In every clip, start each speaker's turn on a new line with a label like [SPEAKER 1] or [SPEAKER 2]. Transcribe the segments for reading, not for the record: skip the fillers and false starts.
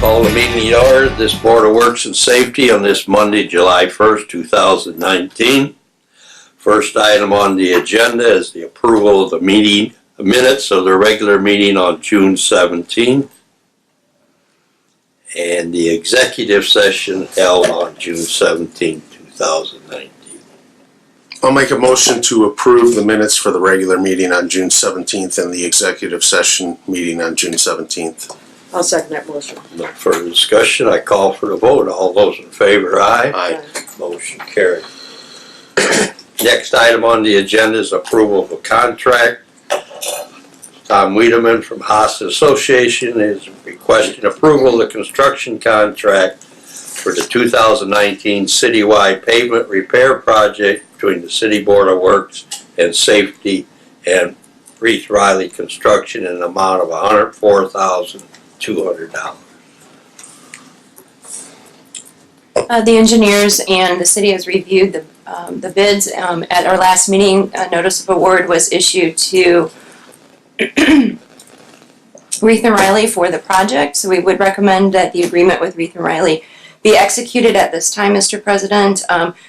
[SPEAKER 1] Call the meeting to order. This Board of Works and Safety on this Monday, July 1st, 2019. First item on the agenda is the approval of the minutes of the regular meeting on June 17th and the executive session held on June 17th, 2019.
[SPEAKER 2] I'll make a motion to approve the minutes for the regular meeting on June 17th and the executive session meeting on June 17th.
[SPEAKER 3] I'll second that motion.
[SPEAKER 1] No further discussion. I call for the vote. All those in favor, aye.
[SPEAKER 2] Aye.
[SPEAKER 1] Motion carried. Next item on the agenda is approval of a contract. Tom Wiedemann from Haas Association is requesting approval of the construction contract for the 2019 citywide pavement repair project between the City Board of Works and Safety and Reith Riley Construction in an amount of $104,200.
[SPEAKER 4] The engineers and the city has reviewed the bids. At our last meeting, a notice of award was issued to Reith and Riley for the project. So we would recommend that the agreement with Reith and Riley be executed at this time, Mr. President.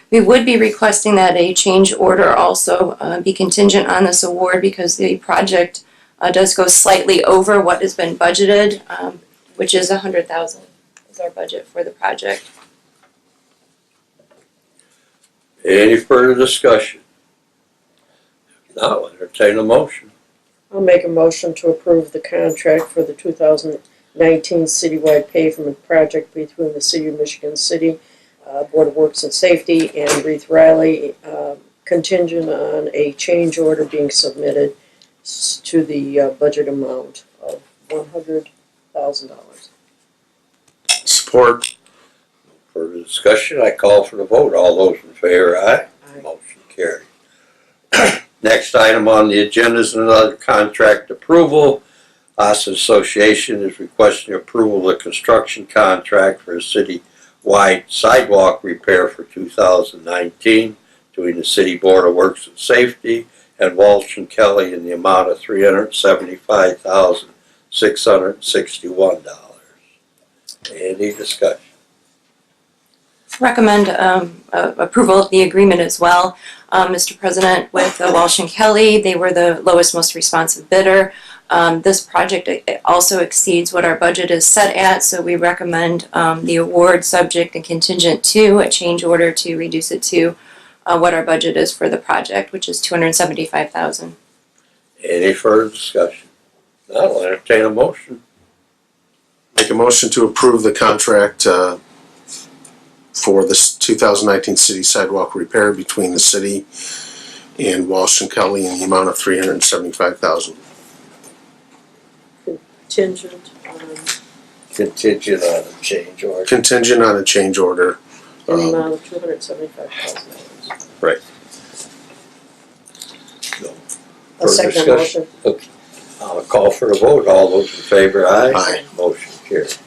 [SPEAKER 4] We would be requesting that a change order also be contingent on this award because the project does go slightly over what has been budgeted, which is $100,000 is our budget for the project.
[SPEAKER 1] Any further discussion? If not, I'll entertain a motion.
[SPEAKER 3] I'll make a motion to approve the contract for the 2019 citywide pavement project between the City of Michigan City, Board of Works and Safety, and Reith Riley, contingent on a change order being submitted to the budget amount of $100,000.
[SPEAKER 2] Support.
[SPEAKER 1] Further discussion, I call for the vote. All those in favor, aye.
[SPEAKER 3] Aye.
[SPEAKER 1] Motion carried. Next item on the agenda is another contract approval. Haas Association is requesting approval of the construction contract for a city-wide sidewalk repair for 2019 between the City Board of Works and Safety and Walsh and Kelly in the amount of $375,661. Any discussion?
[SPEAKER 4] Recommend approval of the agreement as well, Mr. President, with Walsh and Kelly. They were the lowest, most responsive bidder. This project also exceeds what our budget is set at, so we recommend the award subject and contingent to a change order to reduce it to what our budget is for the project, which is $275,000.
[SPEAKER 1] Any further discussion? I'll entertain a motion.
[SPEAKER 2] Make a motion to approve the contract for this 2019 city sidewalk repair between the city and Walsh and Kelly in the amount of $375,000.
[SPEAKER 3] Contingent on
[SPEAKER 1] Contingent on a change order.
[SPEAKER 2] Contingent on a change order.
[SPEAKER 3] the amount of $275,000.
[SPEAKER 1] Right. No.
[SPEAKER 3] I'll second that motion.
[SPEAKER 1] Okay. I'll call for the vote. All those in favor, aye.
[SPEAKER 2] Aye.
[SPEAKER 1] Motion carried.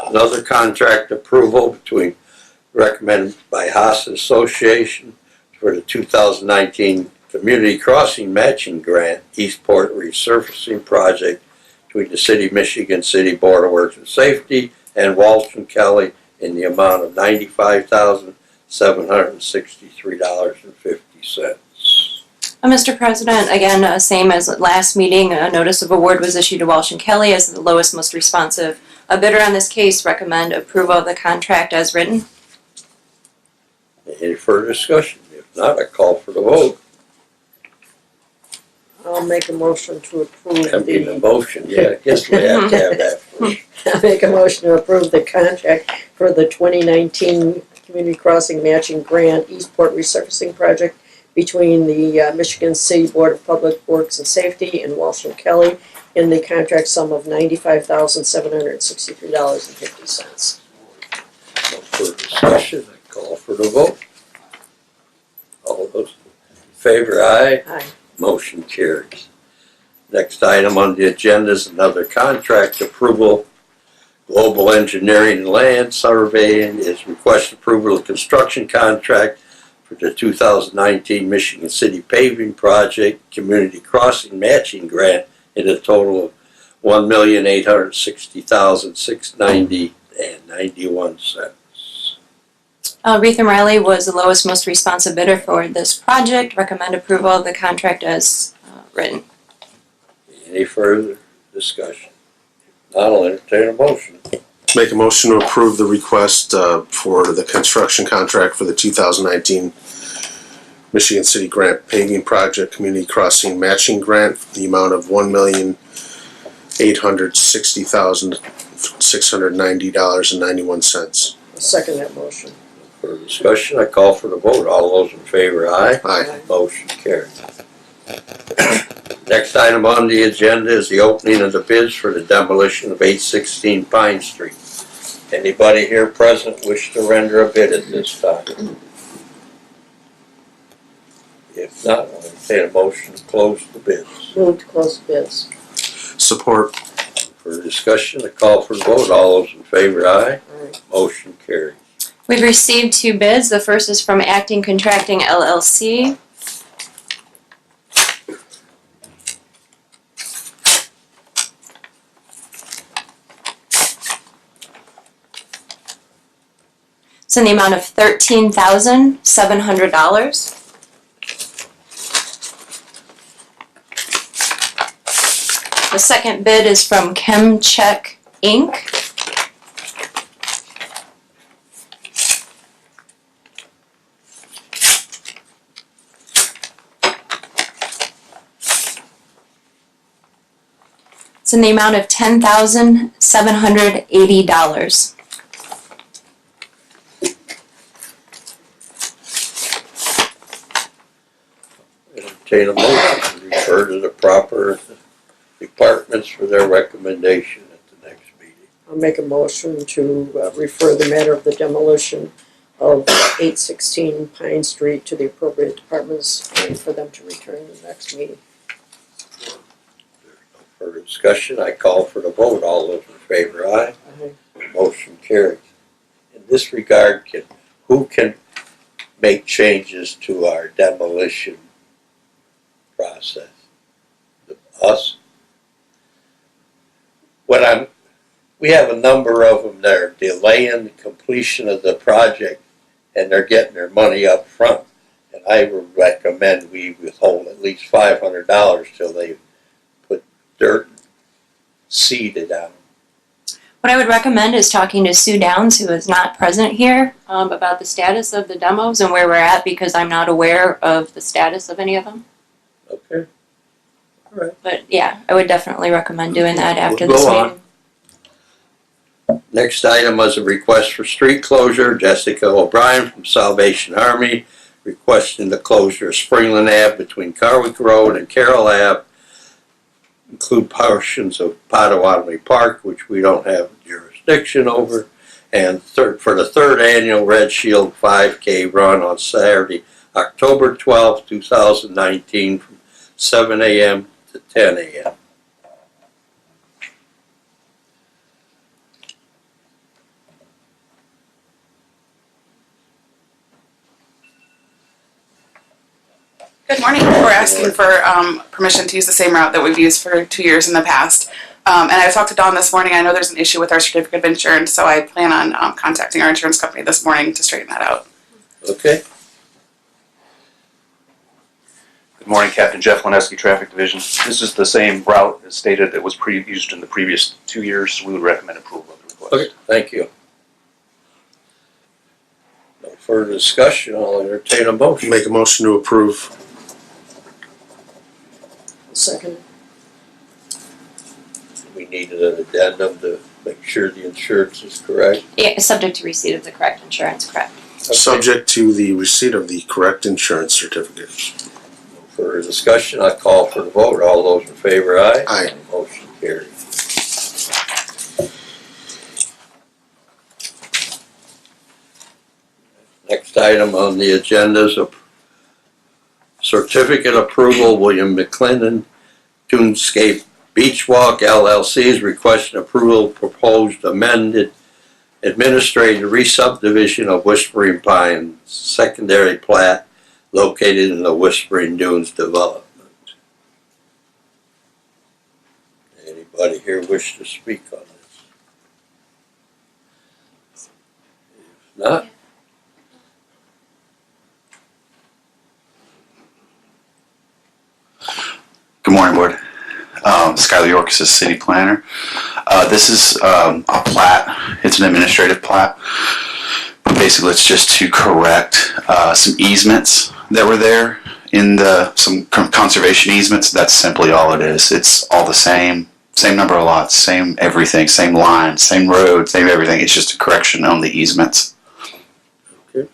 [SPEAKER 1] Another contract approval recommended by Haas Association for the 2019 Community Crossing Matching Grant Eastport Resurfacing Project between the City of Michigan City Board of Works and Safety and Walsh and Kelly in the amount of $95,763.50.
[SPEAKER 4] Mr. President, again, same as last meeting, a notice of award was issued to Walsh and Kelly as the lowest, most responsive bidder on this case. Recommend approval of the contract as written.
[SPEAKER 1] Any further discussion? If not, I call for the vote.
[SPEAKER 3] I'll make a motion to approve
[SPEAKER 1] I mean, the motion, yeah, I guess we have to have that.
[SPEAKER 3] I'll make a motion to approve the contract for the 2019 Community Crossing Matching Grant Eastport Resurfacing Project between the Michigan City Board of Public Works and Safety and Walsh and Kelly in the contract sum of $95,763.50.
[SPEAKER 1] No further discussion, I call for the vote. All those in favor, aye.
[SPEAKER 3] Aye.
[SPEAKER 1] Motion carries. Next item on the agenda is another contract approval. Global Engineering and Land Surveying is requesting approval of construction contract for the 2019 Michigan City Paving Project Community Crossing Matching Grant in a total of $1,860,690.91.
[SPEAKER 4] Reith and Riley was the lowest most responsive bidder for this project. Recommend approval of the contract as written.
[SPEAKER 1] Any further discussion? I'll entertain a motion.
[SPEAKER 2] Make a motion to approve the request for the construction contract for the 2019 Michigan City Grant Paving Project Community Crossing Matching Grant, the amount of $1,860,690.91.
[SPEAKER 3] Second that motion.
[SPEAKER 1] For discussion, I call for the vote. All those in favor, aye.
[SPEAKER 2] Aye.
[SPEAKER 1] Motion carried. Next item on the agenda is the opening of the bids for the demolition of 816 Pine Street. Anybody here present wish to render a bid at this time? If not, I'll entertain a motion to close the bids.
[SPEAKER 3] Move to close the bids.
[SPEAKER 2] Support.
[SPEAKER 1] For discussion, I call for the vote. All those in favor, aye.
[SPEAKER 3] Aye.
[SPEAKER 1] Motion carried.
[SPEAKER 4] We've received 2 bids. The first is from Acting Contracting LLC. It's in the amount of $13,700. The second bid is from ChemCheck Inc. It's in the amount of $10,780.
[SPEAKER 1] Entertain a motion to refer to the proper departments for their recommendation at the next meeting.
[SPEAKER 3] I'll make a motion to refer the matter of the demolition of 816 Pine Street to the appropriate departments and for them to return to the next meeting.
[SPEAKER 1] For discussion, I call for the vote. All those in favor, aye.
[SPEAKER 3] Aye.
[SPEAKER 1] Motion carries. In this regard, who can make changes to our demolition process? Us? We have a number of them that are delaying the completion of the project and they're getting their money up front. And I would recommend we withhold at least $500 till they put dirt seeded on.
[SPEAKER 4] What I would recommend is talking to Sue Downs, who is not present here, about the status of the demos and where we're at, because I'm not aware of the status of any of them.
[SPEAKER 1] Okay. All right.
[SPEAKER 4] But yeah, I would definitely recommend doing that after
[SPEAKER 1] We'll
[SPEAKER 4] this
[SPEAKER 1] go on.
[SPEAKER 4] meeting.
[SPEAKER 1] Next item was a request for street closure. Jessica O'Brien from Salvation Army requesting the closure of Springland Ave between Carwick Road and Carroll Ave. Include portions of Potawatomi Park, which we don't have jurisdiction over. And for the third annual Red Shield 5K run on Saturday, October 12, 2019 from 7 a.m. to 10 a.m.
[SPEAKER 5] Good morning. We're asking for permission to use the same route that we've used for 2 years in the past. And I talked to Dawn this morning. I know there's an issue with our certificate of insurance, so I plan on contacting our insurance company this morning to straighten that out.
[SPEAKER 1] Okay.
[SPEAKER 6] Good morning, Captain Jeff Lineski, Traffic Division. This is the same route as stated that was used in the previous 2 years, so we would recommend approval of the request.
[SPEAKER 1] Okay, thank you. No further discussion, I'll entertain a motion.
[SPEAKER 2] Make a motion to approve.
[SPEAKER 3] Second.
[SPEAKER 1] We need an addendum to make sure the insurance is correct.
[SPEAKER 4] Yeah, subject to receipt of the correct insurance, correct.
[SPEAKER 1] Okay.
[SPEAKER 2] Subject to the receipt of the correct insurance certificate.
[SPEAKER 1] No further discussion, I call for the vote. All those in favor, aye.
[SPEAKER 2] Aye.
[SPEAKER 1] Motion carried. Next item on the agenda is a certificate approval. William McClendon, Toonscape Beach Walk LLC is requesting approval of proposed amended administrative re-subdivision of Whispering Pines secondary plat located in the Whispering Dunes development. Anybody here wish to speak on this? If not,
[SPEAKER 7] Good morning, Board. Skylar York is the city planner. This is a plat. It's an administrative plat. But basically, it's just to correct some easements that were there in some conservation easements. That's simply all it is. It's all the same number of lots, same everything, same lines, same road, same everything. It's just a correction on the easements.
[SPEAKER 1] okay.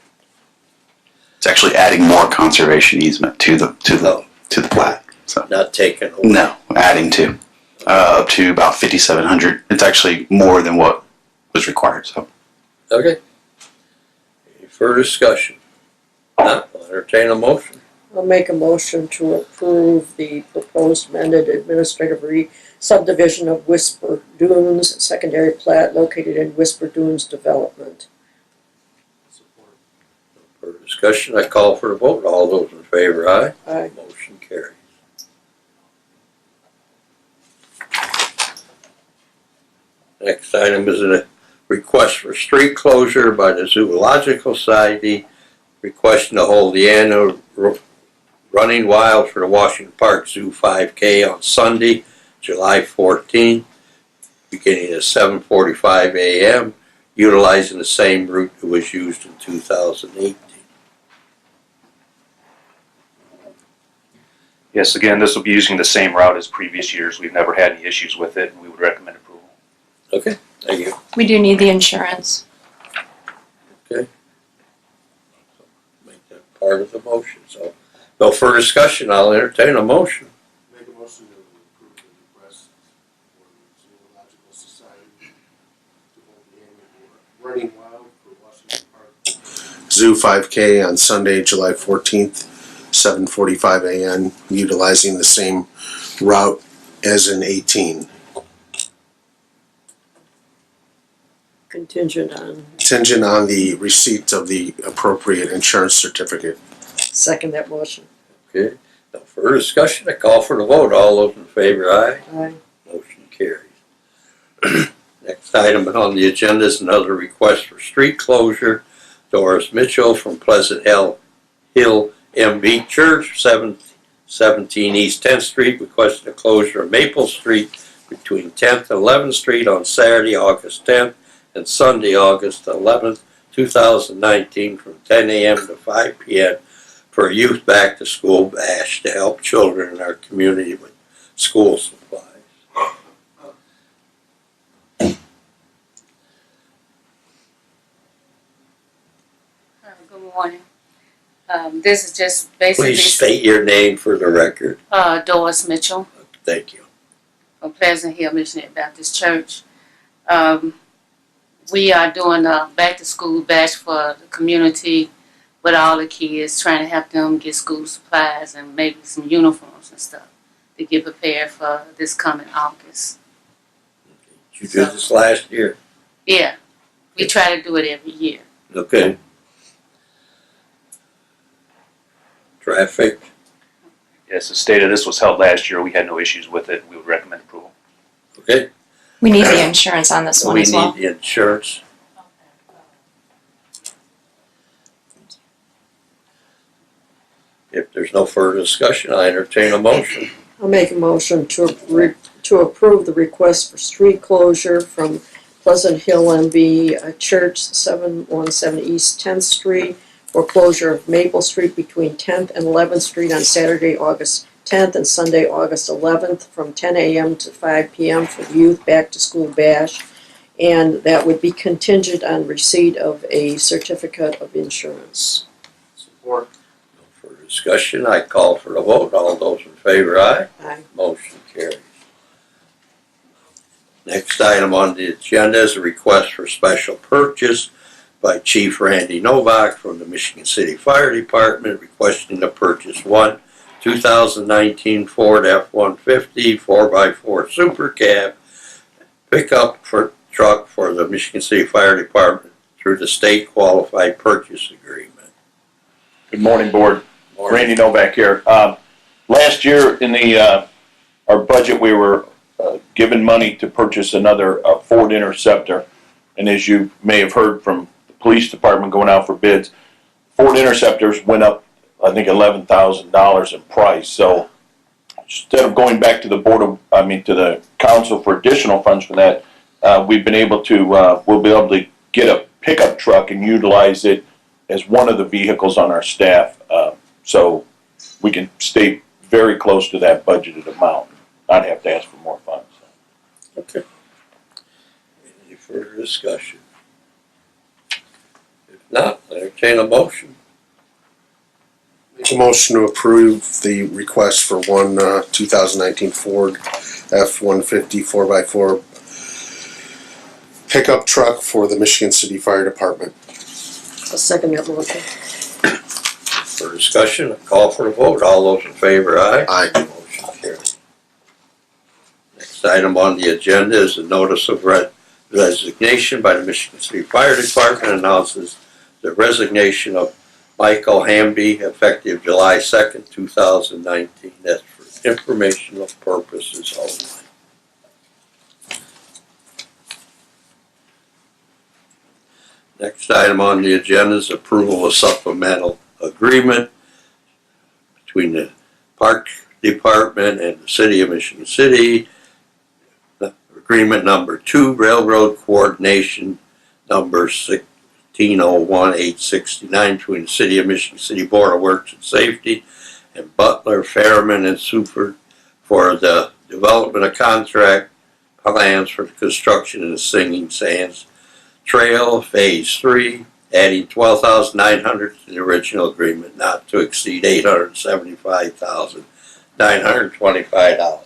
[SPEAKER 7] It's actually adding more conservation easement to the plat. So.
[SPEAKER 1] Not taken away.
[SPEAKER 7] No, adding to up to about 5,700. It's actually more than what was required. So,
[SPEAKER 1] Okay. Any further discussion? Not, I'll entertain a motion.
[SPEAKER 3] I'll make a motion to approve the proposed amended administrative subdivision of Whisper Dunes, secondary plat located in Whisper Dunes development.
[SPEAKER 1] For discussion, I call for the vote. All those in favor, aye.
[SPEAKER 3] Aye.
[SPEAKER 1] Motion carries. Next item is a request for street closure by the Zoological Society, requesting to hold the annual running wild for the Washington Park Zoo 5K on Sunday, July 14th, beginning at 7:45 a.m., utilizing the same route that was used in 2018.
[SPEAKER 6] Yes, again, this will be using the same route as previous years. We've never had any issues with it, and we would recommend approval.
[SPEAKER 1] Okay, thank you.
[SPEAKER 4] We do need the insurance.
[SPEAKER 1] Okay. Make that part of the motion. So, no further discussion, I'll entertain a motion.
[SPEAKER 2] Make a motion to approve the request for the Zoological Society to hold the annual Running Wild for Washington Park Zoo 5K on Sunday, July 14th, 7:45 a.m., utilizing the same route as in 18.
[SPEAKER 3] Contingent on
[SPEAKER 2] the receipt of the appropriate insurance certificate.
[SPEAKER 3] second that motion.
[SPEAKER 1] Okay, no further discussion, I call for the vote. All those in favor, aye.
[SPEAKER 3] Aye.
[SPEAKER 1] Motion carries. Next item on the agenda is another request for street closure. Doris Mitchell from Pleasant Hill MV Church, 17 East 10th Street, requesting a closure of Maple Street between 10th and 11th Street on Saturday, August 10th and Sunday, August 11th, 2019 from 10 a.m. to 5 p.m. for a youth back to school bash to help children in our community with school supplies.
[SPEAKER 8] Good morning. This is just basically
[SPEAKER 1] Please state your name for the record.
[SPEAKER 8] Doris Mitchell
[SPEAKER 1] Thank you.
[SPEAKER 8] from Pleasant Hill Missionary Baptist Church. We are doing a back to school bash for the community with all the kids, trying to help them get school supplies and maybe some uniforms and stuff to get prepared for this coming August.
[SPEAKER 1] Did you do this last year?
[SPEAKER 8] Yeah, we try to do it every year.
[SPEAKER 1] Okay. Traffic.
[SPEAKER 6] Yes, as stated, this was held last year. We had no issues with it. We would recommend approval.
[SPEAKER 1] Okay.
[SPEAKER 4] We need the insurance on this one
[SPEAKER 1] We
[SPEAKER 4] as well.
[SPEAKER 1] need the insurance. If there's no further discussion, I entertain a motion.
[SPEAKER 3] I'll make a motion to approve the request for street closure from Pleasant Hill MV Church, 717 East 10th Street, for closure of Maple Street between 10th and 11th Street on Saturday, August 10th and Sunday, August 11th from 10 a.m. to 5 p.m. for the youth back to school bash. And that would be contingent on receipt of a certificate of insurance.
[SPEAKER 2] Support.
[SPEAKER 1] For discussion, I call for the vote. All those in favor, aye.
[SPEAKER 3] Aye.
[SPEAKER 1] Motion carries. Next item on the agenda is a request for special purchase by Chief Randy Novak from the Michigan City Fire Department, requesting to purchase one 2019 Ford F-150 4x4 Super Cab pickup truck for the Michigan City Fire Department through the state qualified purchase agreement.
[SPEAKER 9] Good morning, Board.
[SPEAKER 1] Morning.
[SPEAKER 9] Randy Novak here. Last year in our budget, we were given money to purchase another Ford Interceptor. And as you may have heard from the police department going out for bids, Ford Interceptors went up, I think, $11,000 in price. So instead of going back to the to the council for additional funds for that, we've been able to, we'll be able to get a pickup truck and utilize it as one of the vehicles on our staff. So we can stay very close to that budgeted amount, not have to ask for more funds.
[SPEAKER 1] Okay. Any further discussion? If not, entertain a motion.
[SPEAKER 2] Make a motion to approve the request for one 2019 Ford F-150 4x4 pickup truck for the Michigan City Fire Department.
[SPEAKER 3] I'll second that motion.
[SPEAKER 1] For discussion, a call for a vote. All those in favor, aye?
[SPEAKER 2] Aye.
[SPEAKER 1] Motion carried. Next item on the agenda is a notice of resignation by the Michigan City Fire Department announces the resignation of Michael Hamby effective July 2nd, 2019. That's for informational purposes only. Next item on the agenda is approval of supplemental agreement between the Park Department and the City of Michigan City. Agreement number 2, Railroad Coordination number 1601869 between the City of Michigan City Board of Works and Safety and Butler, Fairman, and Suffolk for the development of contract plans for the construction of the Singing Sands Trail Phase 3, adding $12,900 to the original agreement, not to exceed $875,925.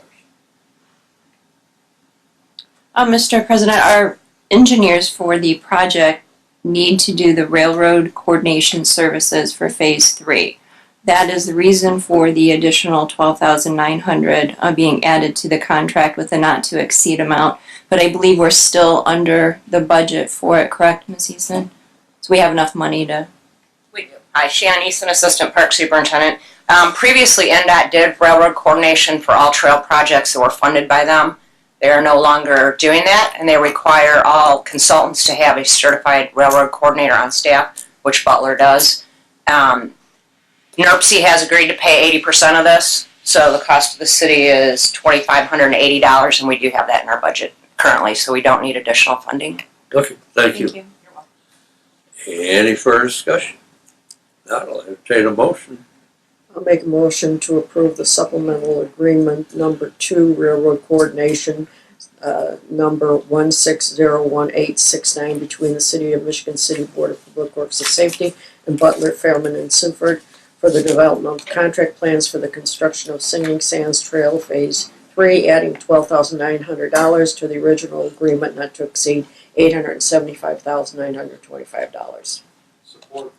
[SPEAKER 4] Mr. President, our engineers for the project need to do the railroad coordination services for Phase 3. That is the reason for the additional $12,900 being added to the contract with a not to exceed amount. But I believe we're still under the budget for it, correct, Ms. Easton? So we have enough money to...
[SPEAKER 10] We do. Hi, Shannon Easton, Assistant Park Superintendent. Previously, NDOT did railroad coordination for all trail projects that were funded by them. They are no longer doing that, and they require all consultants to have a certified railroad coordinator on staff, which Butler does. NERC has agreed to pay 80% of this, so the cost of the city is $2,580, and we do have that in our budget currently, so we don't need additional funding.
[SPEAKER 1] Okay, thank you.
[SPEAKER 10] You're welcome.
[SPEAKER 1] Any further discussion? Not, I'll entertain a motion.
[SPEAKER 3] I'll make a motion to approve the supplemental agreement number 2, Railroad Coordination number 1601869 between the City of Michigan City Board of Public Works and Safety and Butler, Fairman, and Sinford for the development of contract plans for the construction of Singing Sands Trail Phase 3, adding $12,900 to the original agreement not to exceed $875,925.
[SPEAKER 9] Support.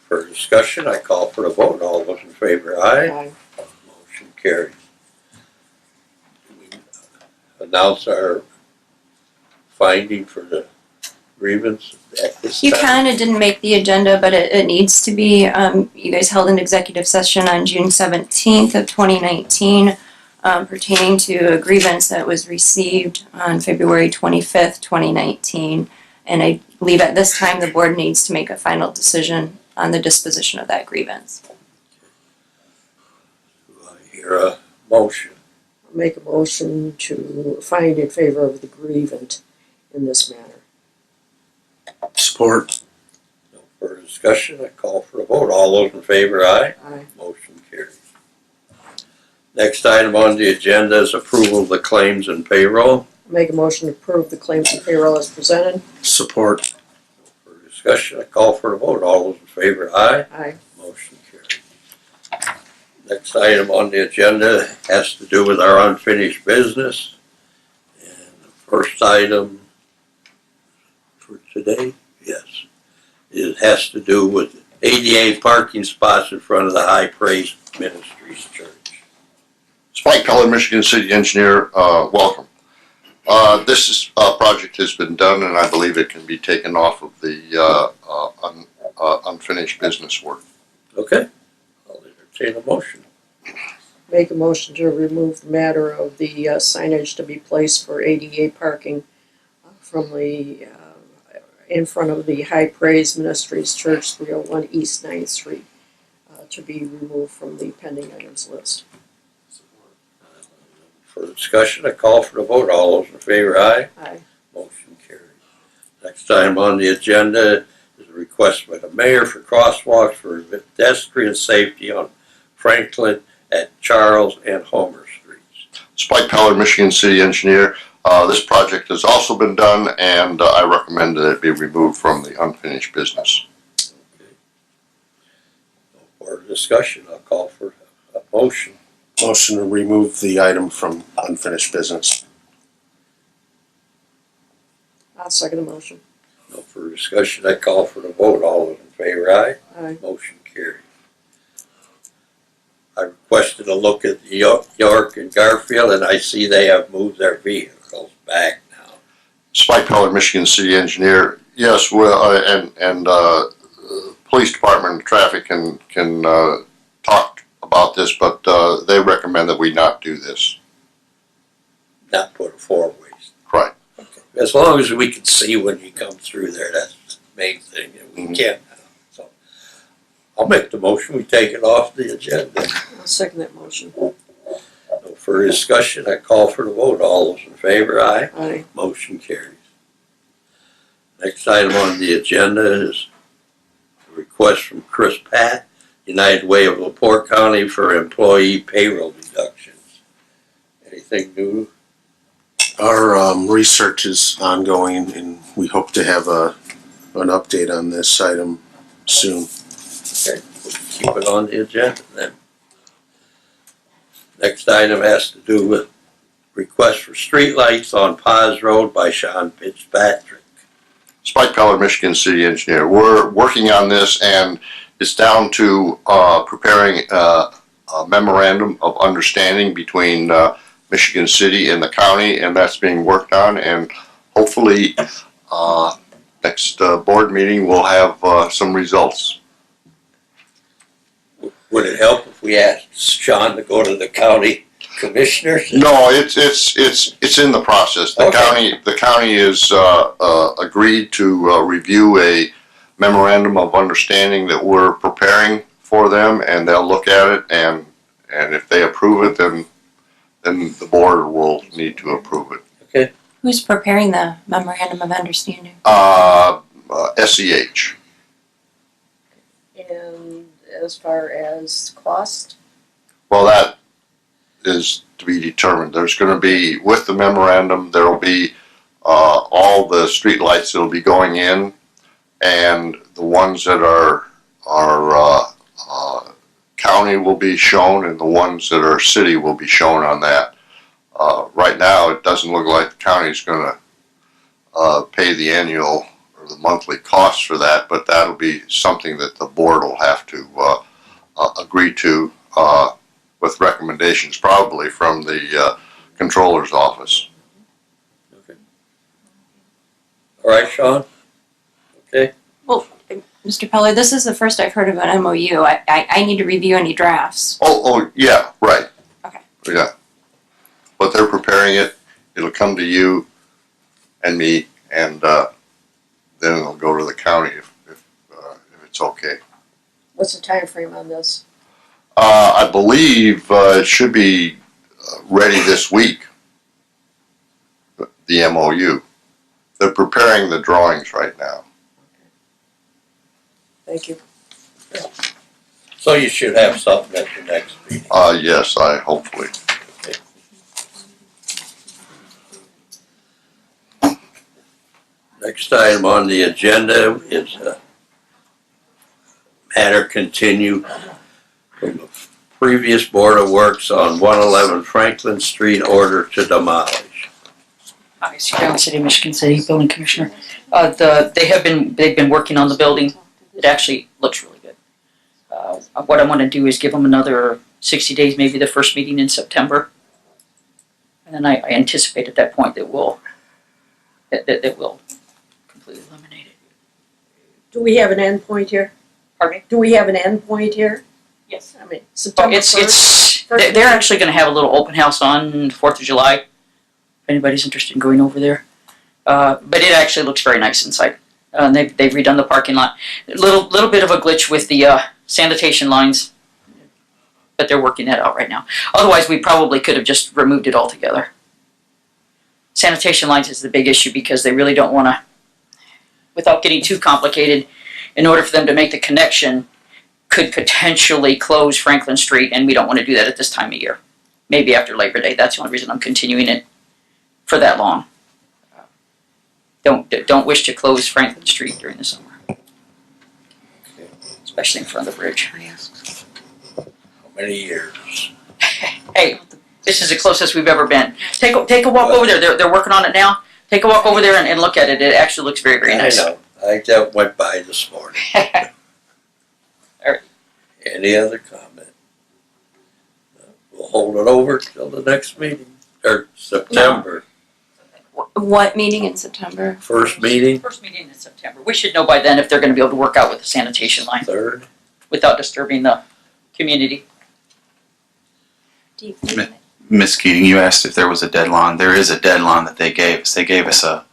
[SPEAKER 1] For discussion, I call for the vote. All those in favor, aye.
[SPEAKER 3] Aye.
[SPEAKER 1] Motion carries. Do we announce our finding for the grievance at this
[SPEAKER 4] You
[SPEAKER 1] time?
[SPEAKER 4] kind of didn't make the agenda, but it needs to be. You guys held an executive session on June 17th of 2019 pertaining to a grievance that was received on February 25th, 2019. And I believe at this time the board needs to make a final decision on the disposition of that grievance.
[SPEAKER 1] Do I hear a motion?
[SPEAKER 3] I'll make a motion to find in favor of the grievant in this manner.
[SPEAKER 2] Support.
[SPEAKER 1] No further discussion, I call for a vote. All those in favor, aye.
[SPEAKER 3] Aye.
[SPEAKER 1] Motion carries. Next item on the agenda is approval of the claims and payroll.
[SPEAKER 3] I'll make a motion to approve the claims and payroll as presented.
[SPEAKER 2] Support.
[SPEAKER 1] For discussion, I call for a vote. All those in favor, aye.
[SPEAKER 3] Aye.
[SPEAKER 1] Motion carries. Next item on the agenda has to do with our unfinished business. And the first item for today, yes, it has to do with ADA parking spots in front of the High Praise Ministries Church.
[SPEAKER 11] Spike Keller, Michigan City Engineer, welcome. This project has been done, and I believe it can be taken off of the unfinished business work.
[SPEAKER 1] Okay, I'll entertain a motion.
[SPEAKER 3] Make a motion to remove the matter of the signage to be placed for ADA parking from the, in front of the High Praise Ministries Church, 301 East 9th Street, to be removed from the pending items list.
[SPEAKER 1] For discussion, I call for the vote. All those in favor, aye.
[SPEAKER 3] Aye.
[SPEAKER 1] Motion carries. Next item on the agenda is a request by the mayor for crosswalks for pedestrian safety on Franklin at Charles and Homer Streets.
[SPEAKER 11] Spike Peller, Michigan City Engineer. This project has also been done, and I recommend that it be removed from the unfinished business.
[SPEAKER 1] Okay. No further discussion, I'll call for a motion.
[SPEAKER 2] Motion to remove the item from unfinished business.
[SPEAKER 3] I'll second the motion.
[SPEAKER 1] No further discussion, I call for the vote. All those in favor, aye.
[SPEAKER 3] Aye.
[SPEAKER 1] Motion carries. I requested a look at the York and Garfield, and I see they have moved their vehicles back now.
[SPEAKER 11] Spike Peller, Michigan City Engineer. Yes, well, police department and traffic can talk about this, but they recommend that we not do this.
[SPEAKER 1] Not put a four-ways.
[SPEAKER 11] Right.
[SPEAKER 1] Okay. As long as we can see when you come through there, that's the main thing, and we can't now. So I'll make the motion, we take it off the agenda.
[SPEAKER 3] I'll second that motion.
[SPEAKER 1] No further discussion, I call for the vote. All those in favor, aye.
[SPEAKER 3] Aye.
[SPEAKER 1] Motion carries. Next item on the agenda is a request from Chris Pat, United Way of LaPorte County for employee payroll deductions. Anything new?
[SPEAKER 2] Our research is ongoing, and we hope to have an update on this item soon.
[SPEAKER 1] Okay, we'll keep it on the agenda then. Next item has to do with request for streetlights on Paz Road by Sean Fitzpatrick.
[SPEAKER 11] Spike Peller, Michigan City Engineer. We're working on this, and it's down to preparing a memorandum of understanding between Michigan City and the county, and that's being worked on, and hopefully next board meeting we'll have some results.
[SPEAKER 1] Would it help if we asked Sean to go to the county commissioners?
[SPEAKER 11] No, it's in the process. The county is agreed to review a memorandum of understanding that we're preparing for them, and they'll look at it, and if they approve it, then the board will need to approve it.
[SPEAKER 1] Okay.
[SPEAKER 4] Who's preparing the memorandum of understanding?
[SPEAKER 11] SEH.
[SPEAKER 3] And as far as cost,
[SPEAKER 11] Well, that is to be determined. There's going to be, with the memorandum, there will be all the streetlights that will be going in, and the ones that are county will be shown, and the ones that are city will be shown on that. Right now, it doesn't look like the county is going to pay the annual or the monthly costs for that, but that'll be something that the board will have to agree to with recommendations probably from the controller's office.
[SPEAKER 1] Okay. All right, Sean? Okay.
[SPEAKER 4] Well, Mr. Peller, this is the first I've heard of an MOU. I need to review any drafts.
[SPEAKER 11] Oh, yeah, right.
[SPEAKER 4] Okay.
[SPEAKER 11] Yeah. But they're preparing it. It'll come to you and me, and then it'll go to the county if it's okay.
[SPEAKER 3] what's the time frame on this?
[SPEAKER 11] I believe it should be ready this week, the MOU. They're preparing the drawings right now.
[SPEAKER 3] Thank you.
[SPEAKER 1] So you should have something at the next meeting.
[SPEAKER 11] Yes, hopefully.
[SPEAKER 1] Next item on the agenda is a matter continued from the previous Board of Works on 111 Franklin Street, order to demolish.
[SPEAKER 12] Hi, Skyline City, Michigan City Building Commissioner. They've been working on the building. It actually looks really good. What I want to do is give them another 60 days, maybe the first meeting in September. And then I anticipate at that point that we'll completely eliminate it.
[SPEAKER 3] Do we have an end point here?
[SPEAKER 12] Pardon me?
[SPEAKER 3] Do we have an end point here?
[SPEAKER 12] Yes.
[SPEAKER 3] I mean, September 1st?
[SPEAKER 12] It's They're actually going to have a little open house on 4th of July. If anybody's interested in going over there. But it actually looks very nice inside. They've redone the parking lot. Little bit of a glitch with the sanitation lines, but they're working that out right now. Otherwise, we probably could have just removed it altogether. Sanitation lines is the big issue because they really don't want to, without getting too complicated, in order for them to make the connection, could potentially close Franklin Street, and we don't want to do that at this time of year. Maybe after Labor Day. That's the only reason I'm continuing it for that long. Don't wish to close Franklin Street during the summer, especially in front of the bridge.
[SPEAKER 1] How many years?
[SPEAKER 12] Hey, this is the closest we've ever been. Take a walk over there. They're working on it now. Take a walk over there and look at it. It actually looks very, very nice.
[SPEAKER 1] I know. I just went by this morning.
[SPEAKER 12] All right.
[SPEAKER 1] Any other comment? We'll hold it over till the next meeting, or September.
[SPEAKER 4] What meeting in September?
[SPEAKER 1] First meeting,
[SPEAKER 12] First meeting in September. We should know by then if they're going to be able to work out with the sanitation line
[SPEAKER 1] third.
[SPEAKER 12] without disturbing the community.
[SPEAKER 4] Do you
[SPEAKER 7] Ms. Keating, you asked if there was a deadline. There is a deadline that they gave us. They gave us a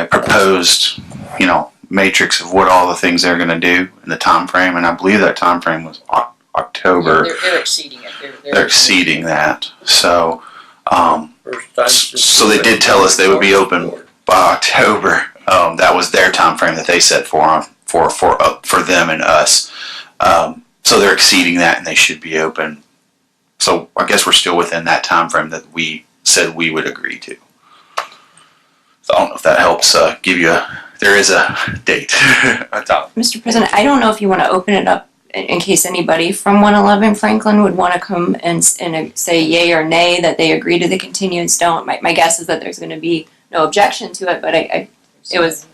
[SPEAKER 7] proposed, matrix of what all the things they're going to do in the time frame, and I believe that time frame was October.
[SPEAKER 12] They're exceeding it.
[SPEAKER 7] They're exceeding that. So,
[SPEAKER 1] First time since
[SPEAKER 7] so they did tell us they would be open by October. That was their time frame that they set for them and us. So they're exceeding that, and they should be open. So I guess we're still within that time frame that we said we would agree to. So I don't know if that helps give you there is a date.
[SPEAKER 4] Mr. President, I don't know if you want to open it up in case anybody from 111 Franklin would want to come and say yay or nay that they agree to the continuance. Don't. My guess is that there's going to be no objection to it, but it was.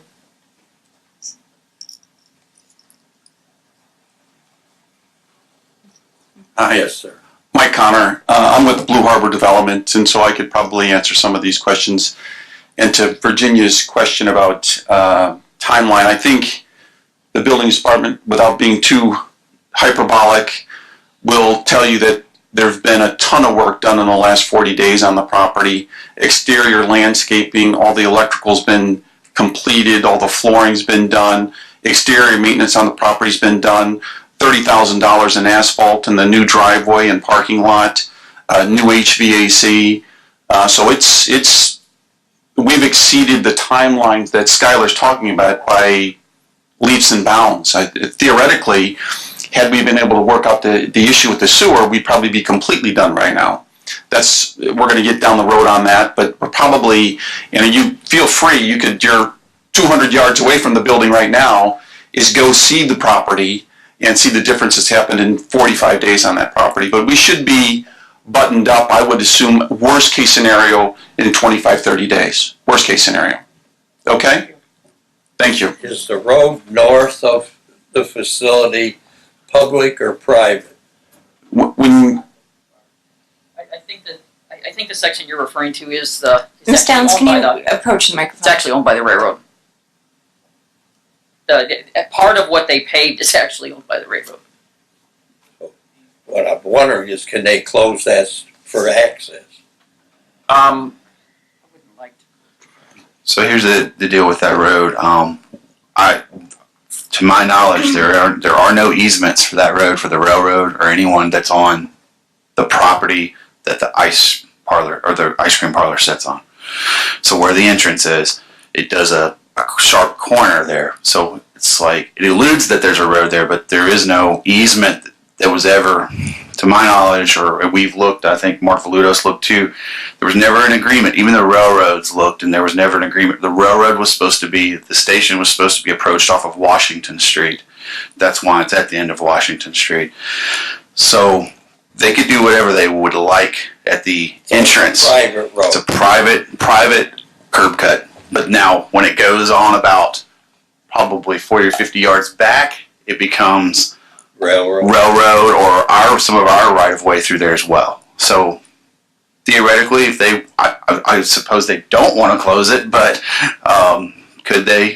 [SPEAKER 1] Yes, sir.
[SPEAKER 13] Mike Connor, I'm with Blue Harbor Development, and so I could probably answer some of these questions. And to Virginia's question about timeline, I think the building department, without being too hyperbolic, will tell you that there's been a ton of work done in the last 40 days on the property. Exterior landscaping, all the electrical's been completed, all the flooring's been done, exterior maintenance on the property's been done. $30,000 in asphalt in the new driveway and parking lot, new HVAC. So we've exceeded the timelines that Skylar's talking about by leaps and bounds. Theoretically, had we been able to work out the issue with the sewer, we'd probably be completely done right now. We're going to get down the road on that, but we're probably, you feel free, you're 200 yards away from the building right now, is go see the property and see the difference that's happened in 45 days on that property. But we should be buttoned up, I would assume, worst case scenario in 25, 30 days. Worst case scenario. Okay? Thank you.
[SPEAKER 1] Is the road north of the facility public or private?
[SPEAKER 13] When
[SPEAKER 12] I think the section you're referring to is the.
[SPEAKER 4] Ms. Downs, can you approach the microphone?
[SPEAKER 12] It's actually owned by the railroad. Part of what they paved is actually owned by the railroad.
[SPEAKER 1] What I'm wondering is, can they close that for access?
[SPEAKER 12] I wouldn't like to.
[SPEAKER 7] So here's the deal with that road. To my knowledge, there are no easements for that road for the railroad or anyone that's on the property that the ice parlor or the ice cream parlor sits on. So where the entrance is, it does a sharp corner there. So it's like, it alludes that there's a road there, but there is no easement that was ever, to my knowledge, or we've looked, I think Mark Valudos looked too, there was never an agreement. Even the railroads looked and there was never an agreement. The railroad was supposed to be, the station was supposed to be approached off of Washington Street. That's why it's at the end of Washington Street. So they could do whatever they would like at the entrance.
[SPEAKER 1] Private road.
[SPEAKER 7] It's a private curb cut. But now, when it goes on about probably 40 or 50 yards back, it becomes railroad or some of our right-of-way through there as well. So theoretically, if I suppose they don't want to close it, but could they?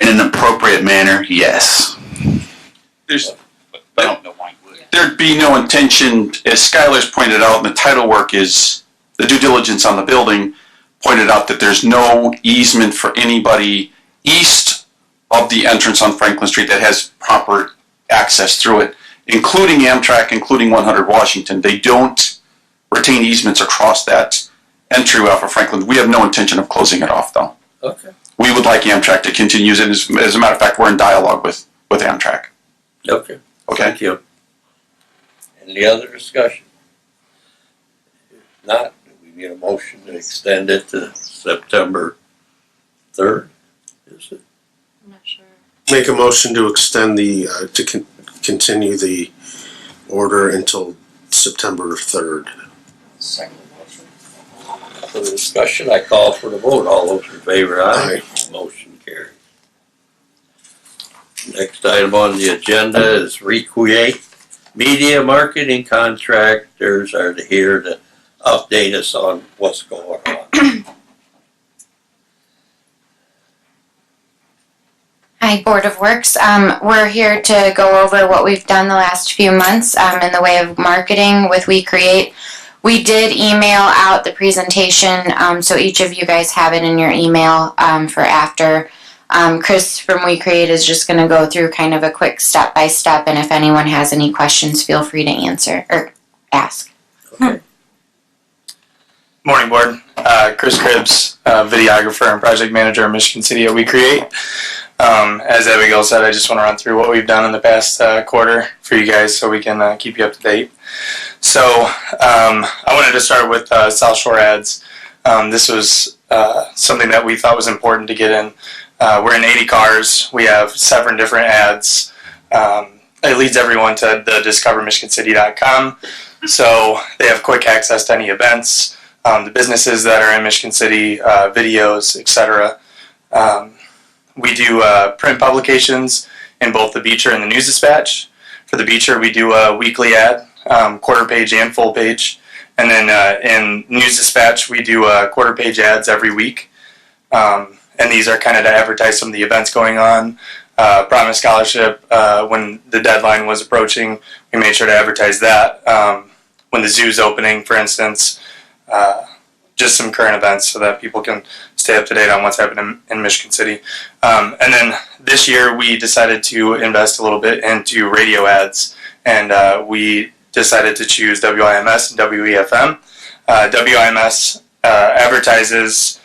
[SPEAKER 7] In an appropriate manner, yes.
[SPEAKER 13] I don't know why you would. there'd be no intention, as Skylar's pointed out, and the title work is the due diligence on the building, pointed out that there's no easement for anybody east of the entrance on Franklin Street that has proper access through it, including Amtrak, including 100 Washington. They don't retain easements across that entryway off of Franklin. We have no intention of closing it off, though.
[SPEAKER 1] Okay.
[SPEAKER 13] We would like Amtrak to continue using it. As a matter of fact, we're in dialogue with Amtrak.
[SPEAKER 1] Okay.
[SPEAKER 13] Okay.
[SPEAKER 1] Thank you. Any other discussion? If not, we need a motion to extend it to September 3rd, is it?
[SPEAKER 4] I'm not sure.
[SPEAKER 2] Make a motion to extend the, continue the order until September 3rd.
[SPEAKER 3] Second motion.
[SPEAKER 1] For the discussion, I call for the vote. All those in favor, aye. Motion carried. Next item on the agenda is Recreate Media Marketing Contractors are here to update us on what's going on.
[SPEAKER 14] Hi, Board of Works. We're here to go over what we've done the last few months in the way of marketing with We Create. We did email out the presentation, so each of you guys have it in your email for after. Chris from We Create is just going to go through kind of a quick step-by-step, and if anyone has any questions, feel free to answer or ask.
[SPEAKER 1] Okay.
[SPEAKER 15] Morning, Board. Chris Cribbs, videographer and project manager of Michigan City at We Create. As Abigail said, I just want to run through what we've done in the past quarter for you guys so we can keep you up to date. So I wanted to start with South Shore ads. This was something that we thought was important to get in. We're in 80 cars. We have 7 different ads. It leads everyone to the discovermichigancity.com. So they have quick access to any events, the businesses that are in Michigan City, videos, etc. We do print publications in both the Beecher and the News Dispatch. For the Beecher, we do a weekly ad, quarter page and full page. And then in News Dispatch, we do quarter page ads every week. And these are kind of to advertise some of the events going on. Promise Scholarship, when the deadline was approaching, we made sure to advertise that. When the zoo's opening, for instance, just some current events so that people can stay up to date on what's happening in Michigan City. And then this year we decided to invest a little bit into radio ads, and we decided to choose WIMS and WEFM. WIMS advertises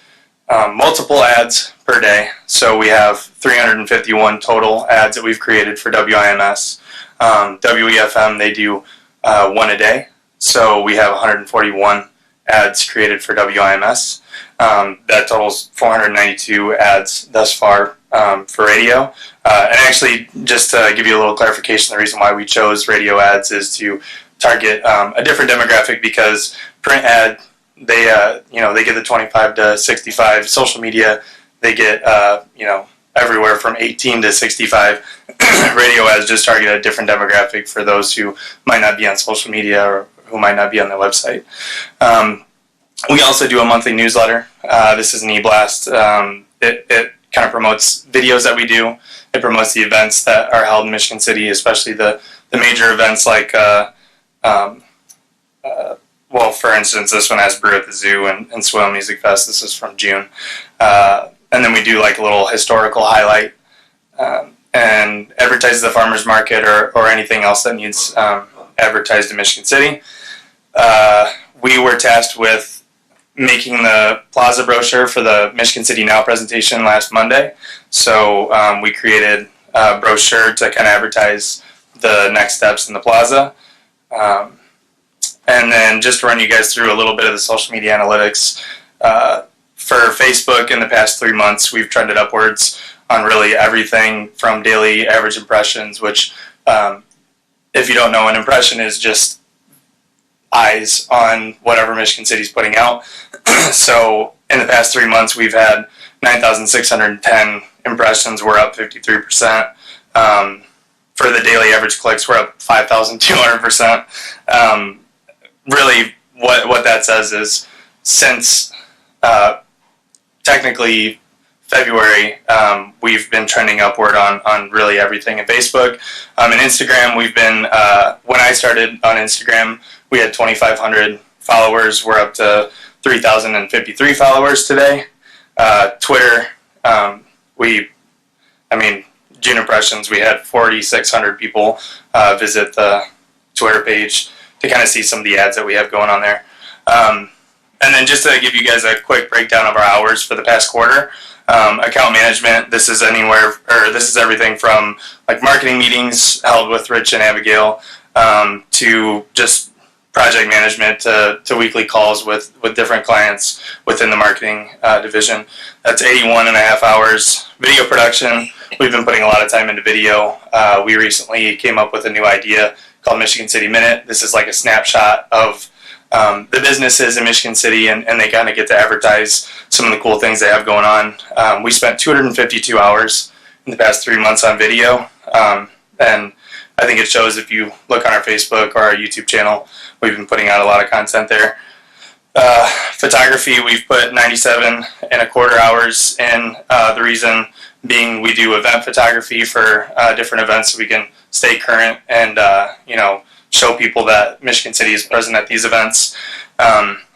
[SPEAKER 15] multiple ads per day, so we have 351 total ads that we've created for WIMS. WEFM, they do 1 a day, so we have 141 ads created for WIMS. That totals 492 ads thus far for radio. And actually, just to give you a little clarification, the reason why we chose radio ads is to target a different demographic, because print ad, they get the 25 to 65. Social media, they get everywhere from 18 to 65. Radio ads just target a different demographic for those who might not be on social media or who might not be on their website. We also do a monthly newsletter. This is an e-blast. It kind of promotes videos that we do. It promotes the events that are held in Michigan City, especially the major events like, for instance, this one has Brew at the Zoo and Swell Music Fest. This is from June. And then we do like a little historical highlight and advertise the farmer's market or anything else that needs advertised in Michigan City. We were tasked with making the plaza brochure for the Michigan City Now presentation last Monday. So we created a brochure to kind of advertise the next steps in the plaza. And then just to run you guys through a little bit of the social media analytics. For Facebook, in the past 3 months, we've trended upwards on really everything from daily average impressions, which, if you don't know, an impression is just eyes on whatever Michigan City's putting out. So in the past 3 months, we've had 9,610 impressions. We're up 53%. For the daily average clicks, we're up 5,200%. Really, what that says is since technically February, we've been trending upward on really everything in Facebook. And Instagram, we've been, when I started on Instagram, we had 2,500 followers. We're up to 3,053 followers today. Twitter, June impressions, we had 4,600 people visit the Twitter page to kind of see some of the ads that we have going on there. And then just to give you guys a quick breakdown of our hours for the past quarter, account management, this is everything from like marketing meetings held with Rich and Abigail, to just project management to weekly calls with different clients within the marketing division. That's 81.5 hours. Video production, we've been putting a lot of time into video. We recently came up with a new idea called Michigan City Minute. This is like a snapshot of the businesses in Michigan City, and they kind of get to advertise some of the cool things they have going on. We spent 252 hours in the past 3 months on video, and I think it shows if you look on our Facebook or our YouTube channel. We've been putting out a lot of content there. Photography, we've put 97.25 hours in. The reason being we do event photography for different events so we can stay current and show people that Michigan City is present at these events.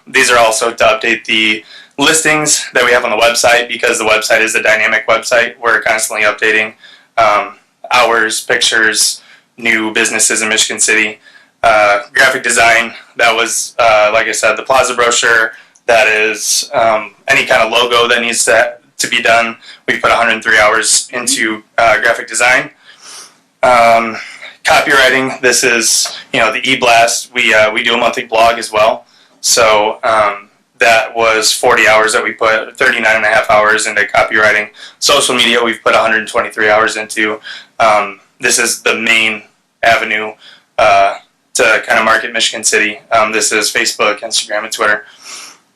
[SPEAKER 15] These are also to update the listings that we have on the website, because the website is a dynamic website. We're constantly updating hours, pictures, new businesses in Michigan City. Graphic design, that was, like I said, the plaza brochure. That is any kind of logo that needs to be done. We put 103 hours into graphic design. Copywriting, this is, the e-blast. We do a monthly blog as well. So that was 40 hours that we put, 39.5 hours into copywriting. Social media, we've put 123 hours into. This is the main avenue to kind of market Michigan City. This is Facebook, Instagram, and Twitter.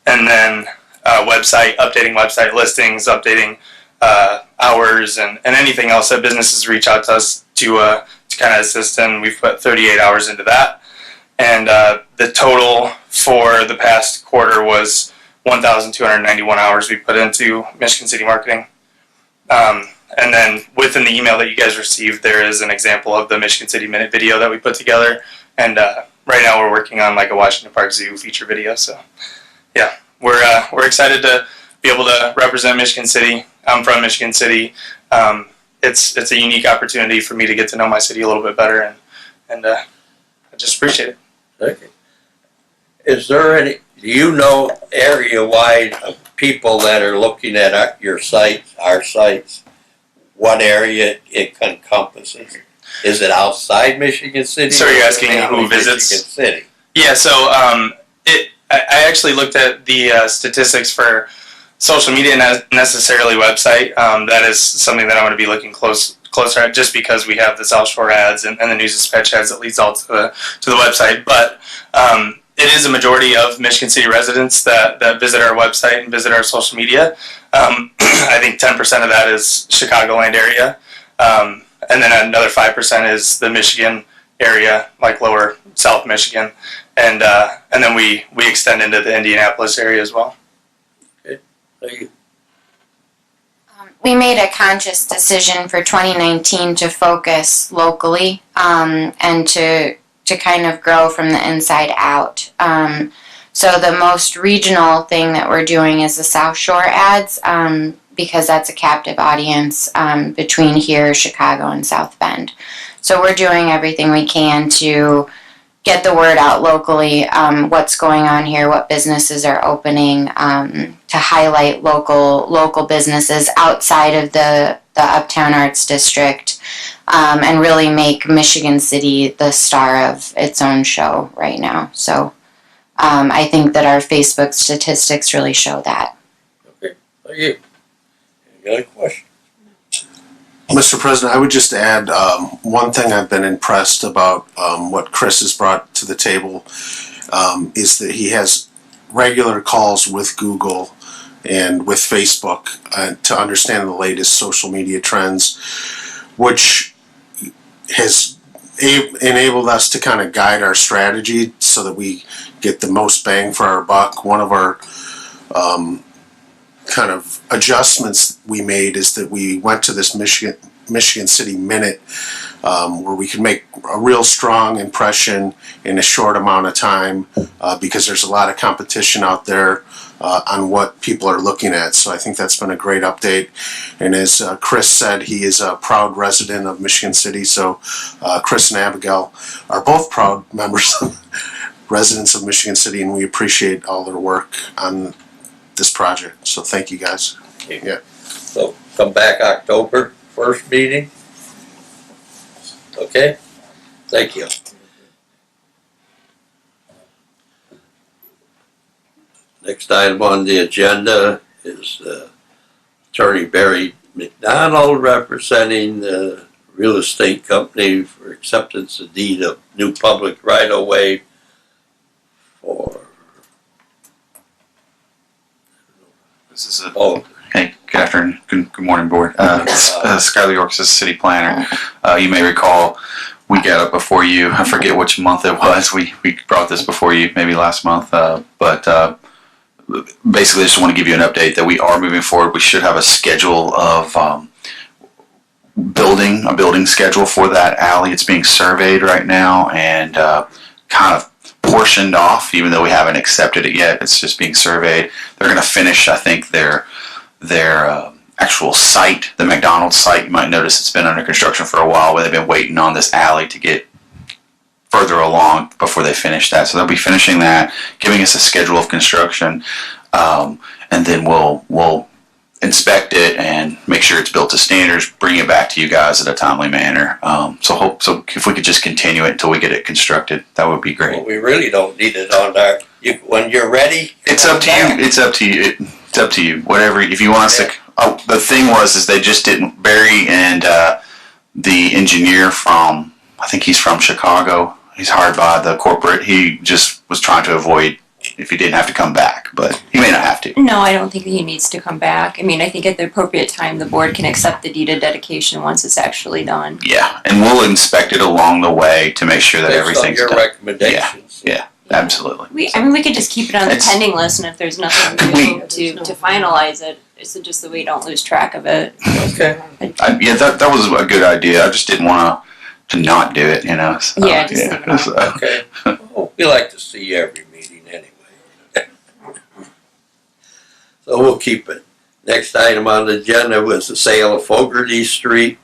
[SPEAKER 15] And then website, updating website listings, updating hours, and anything else that businesses reach out to us to kind of assist in. We've put 38 hours into that. And the total for the past quarter was 1,291 hours we put into Michigan City marketing. And then within the email that you guys received, there is an example of the Michigan City Minute video that we put together. And right now we're working on like a Washington Park Zoo feature video. So yeah, we're excited to be able to represent Michigan City. I'm from Michigan City. It's a unique opportunity for me to get to know my city a little bit better, and I just appreciate it.
[SPEAKER 1] Okay. Is there any, do you know area-wide of people that are looking at your sites, our sites, what area it encompasses? Is it outside Michigan City?
[SPEAKER 15] So you're asking who visits?
[SPEAKER 1] Michigan City.
[SPEAKER 15] Yeah, so I actually looked at the statistics for social media, not necessarily website. That is something that I'm going to be looking closer at, just because we have the South Shore ads and the News Dispatch ads that leads all to the website. But it is a majority of Michigan City residents that visit our website and visit our social media. I think 10% of that is Chicagoland area. And then another 5% is the Michigan area, like lower South Michigan. And then we extend into the Indianapolis area as well.
[SPEAKER 1] Okay, thank you.
[SPEAKER 14] We made a conscious decision for 2019 to focus locally and to kind of grow from the inside out. So the most regional thing that we're doing is the South Shore ads, because that's a captive audience between here, Chicago, and South Bend. So we're doing everything we can to get the word out locally, what's going on here, what businesses are opening, to highlight local businesses outside of the Uptown Arts District, and really make Michigan City the star of its own show right now. So I think that our Facebook statistics really show that.
[SPEAKER 1] Okay, thank you. Any other questions?
[SPEAKER 2] Mr. President, I would just add one thing I've been impressed about what Chris has brought to the table is that he has regular calls with Google and with Facebook to understand the latest social media trends, which has enabled us to kind of guide our strategy so that we get the most bang for our buck. One of our kind of adjustments we made is that we went to this Michigan City Minute, where we can make a real strong impression in a short amount of time, because there's a lot of competition out there on what people are looking at. So I think that's been a great update. And as Chris said, he is a proud resident of Michigan City. So Chris and Abigail are both proud members of residents of Michigan City, and we appreciate all their work on this project. So thank you guys. Yeah.
[SPEAKER 1] So come back October 1st meeting. Okay? Thank you. Next item on the agenda is Attorney Barry McDonald representing the real estate company for acceptance of deed of new public right-of-way for...
[SPEAKER 7] This is a, hey, good afternoon, good morning, board. Skylar Yorks is city planner. You may recall we got up before you, I forget which month it was, we brought this before you, maybe last month, but basically I just want to give you an update that we are moving forward. We should have a schedule of a building schedule for that alley. It's being surveyed right now and kind of portioned off, even though we haven't accepted it yet. It's just being surveyed. They're going to finish, I think, their actual site, the McDonald's site. You might notice it's been under construction for a while, but they've been waiting on this alley to get further along before they finish that. So they'll be finishing that, giving us a schedule of construction, and then we'll inspect it and make sure it's built to standards, bring it back to you guys in a timely manner. So if we could just continue it until we get it constructed, that would be great.
[SPEAKER 1] Well, we really don't need it on our, when you're ready.
[SPEAKER 7] It's up to you. It's up to you. It's up to you. Whatever, if you want us to. Oh, the thing is they just didn't. Barry and the engineer from, I think he's from Chicago. He's hired by the corporate. He just was trying to avoid if he didn't have to come back, but he may not have to.
[SPEAKER 4] No, I don't think he needs to come back. I mean, I think at the appropriate time, the board can accept the deed of dedication once it's actually done.
[SPEAKER 7] Yeah, and we'll inspect it along the way to make sure that everything's
[SPEAKER 1] your
[SPEAKER 7] done.
[SPEAKER 1] recommendations.
[SPEAKER 7] Yeah, absolutely.
[SPEAKER 4] We could just keep it on the pending list, and if there's nothing new to finalize it, it's just that we don't lose track of it.
[SPEAKER 1] Okay.
[SPEAKER 7] Yeah, that was a good idea. I just didn't want to not do it, you know. So,
[SPEAKER 4] Yeah, just leave it on.
[SPEAKER 1] Okay. Well, we like to see you every meeting anyway. So we'll keep it. Next item on the agenda was the sale of Fogarty Street.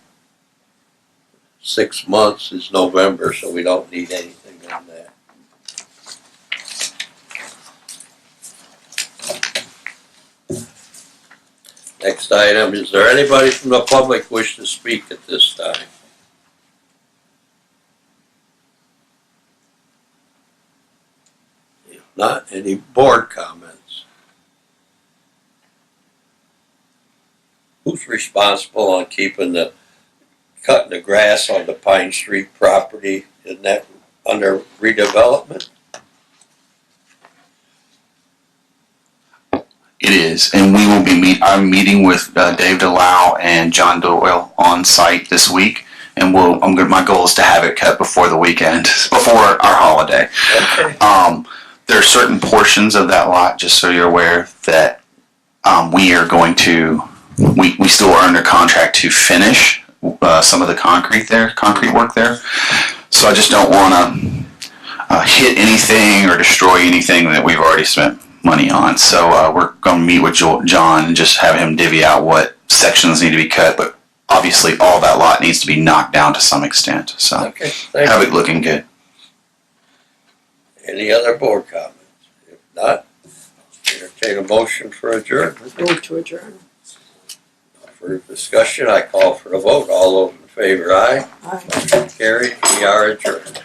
[SPEAKER 1] 6 months is November, so we don't need anything on that. Next item, is there anybody from the public wish to speak at this time? If not, any board comments? Who's responsible on cutting the grass on the Pine Street property? Isn't that under redevelopment?
[SPEAKER 7] It is, and we will be I'm meeting with Dave DeLau and John Doyle on site this week, and my goal is to have it cut before the weekend, before our holiday.
[SPEAKER 1] Okay.
[SPEAKER 7] There are certain portions of that lot, just so you're aware, that we are going to. We still are under contract to finish some of the concrete work there. So I just don't want to hit anything or destroy anything that we've already spent money on. So we're going to meet with John and just have him divvy out what sections need to be cut. But obviously, all that lot needs to be knocked down to some extent. So
[SPEAKER 1] Okay.
[SPEAKER 7] have it looking good.
[SPEAKER 1] Any other board comments? If not, entertain a motion for adjournment.
[SPEAKER 3] Move to adjourn.
[SPEAKER 1] For discussion, I call for the vote. All those in favor, aye.
[SPEAKER 3] Aye.
[SPEAKER 1] Carried. We are adjourned.